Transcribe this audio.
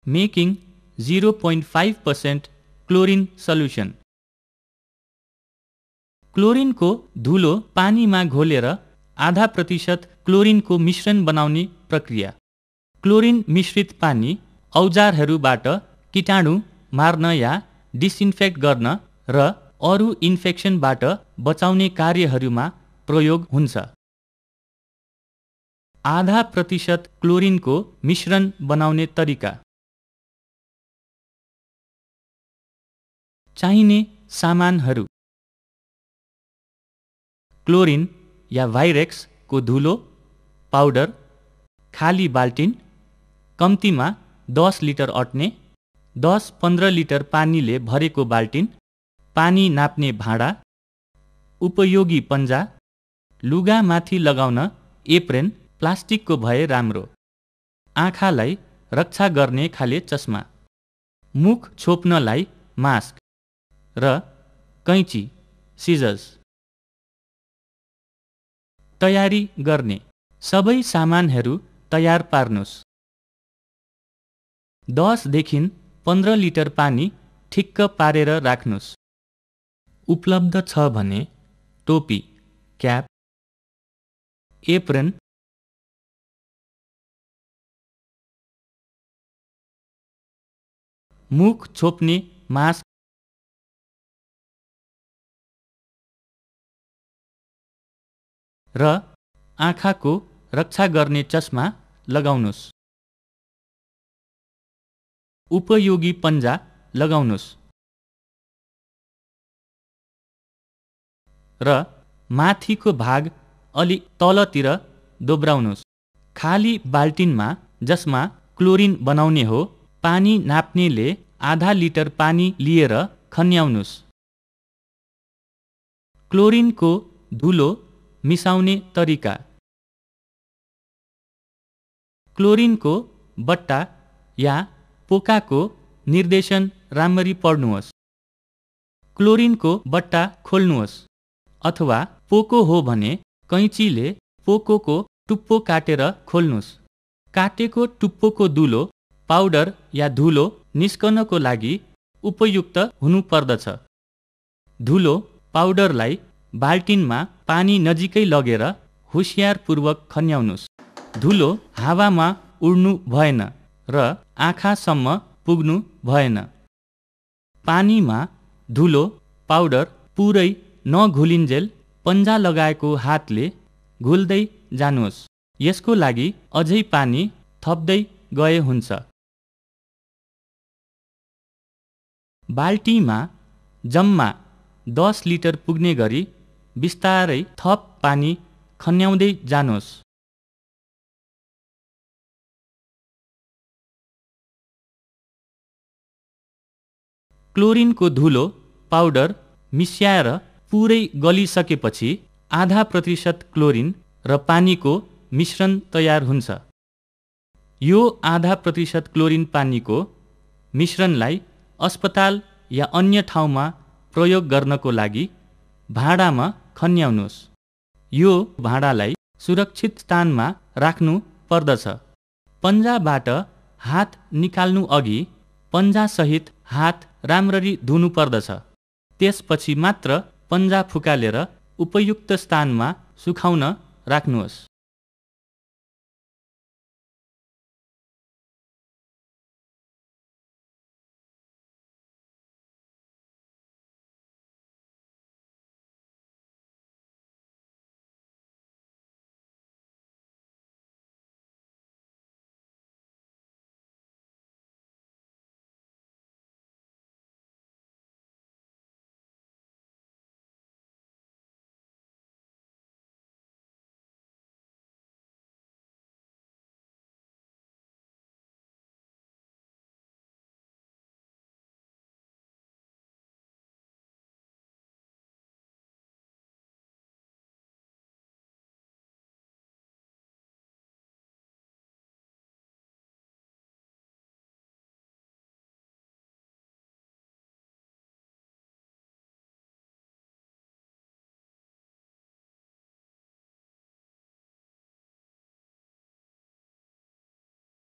Making 0.5% chlorine solution. क्लोरिनको धुलो पानीमा घोलेर आधा प्रतिशत क्लोरिनको मिश्रण बनाउने प्रक्रिया। क्लोरिन मिश्रित पानी औजारहरूबाट कीटाणु मार्न या डिसइन्फेक्ट गर्न र अरू इन्फेक्सनबाट बचाउने कार्यहरूमा प्रयोग हुन्छ। आधा प्रतिशत क्लोरिनको मिश्रण बनाउने तरिका। चाहिने सामानहरू: क्लोरिन या भाइरेक्स को धुलो पाउडर, खाली बाल्टिन, कम्तीमा 10 लिटर अट्ने, 10-15 लिटर पानीले भरेको बाल्टिन, पानी नाप्ने भाँडा, उपयोगी पन्जा, लुगा माथि लगाउन एप्रेन प्लास्टिकको भए राम्रो, आँखालाई रक्षा गर्ने खाले चस्मा, मुख छोप्नलाई मास्क र कैँची सिजर्स। तयारी गर्ने: सबै सामानहरू तयार पार्नुस्। 10 देखि 15 लिटर पानी ठिक्क पारेर राख्नुस्। उपलब्ध छ भने टोपी, क्याप, एप्रेन, मुख छोप्ने मास्क र आँखाको रक्षा गर्ने चस्मा लगाउनुस्। उपयोगी पन्जा लगाउनुस् र माथिको भाग अलि तलतिर दोब्राउनुस्। खाली बाल्टिनमा जसमा क्लोरिन बनाउने हो, पानी नाप्नेले आधा लिटर पानी लिएर खन्याउनुस्। क्लोरिनको धुलो मिसाउने तरिका। क्लोरिनको बट्टा या पोकाको निर्देशन राम्ररी पढ्नुहोस्। क्लोरिनको बट्टा खोल्नुहोस्, अथवा पोको हो भने कैँचीले पोकोको टुप्पो काटेर खोल्नुहोस्। काटेको टुप्पोको धुलो पाउडर या धुलो निस्कनको लागि उपयुक्त हुनुपर्दछ। धुलो पाउडरलाई बाल्टिनमा पानी नजिकै लगेर होसियारपूर्वक खन्याउनुस्। धुलो हावामा उड्नु भएन र आँखासम्म पुग्नु भएन। पानीमा धुलो पाउडर पुरै नघुलिन्जेल पन्जा लगाएको हातले घुल्दै जानुहोस्। यसको लागि अझै पानी थप्दै गए हुन्छ। बाल्टीमा जम्मा 10 लिटर पुग्ने गरी बिस्तारै थप पानी खन्याउँदै जानुहोस्। क्लोरिनको धुलो पाउडर मिस्याएर पुरै गलिसकेपछि आधा प्रतिशत क्लोरिन र पानीको मिश्रण तयार हुन्छ। यो आधा प्रतिशत क्लोरिन पानीको मिश्रणलाई अस्पताल या अन्य ठाउँमा प्रयोग गर्नको लागि भाँडामा खन्याउनुहोस्। यो भाँडालाई सुरक्षित स्थानमा राख्नु पर्दछ। पन्जाबाट हात निकाल्नु अघि पन्जासहित हात राम्ररी धुनु पर्दछ। त्यसपछि मात्र पन्जा फुकालेर उपयुक्त स्थानमा सुकाउन राख्नुहोस्।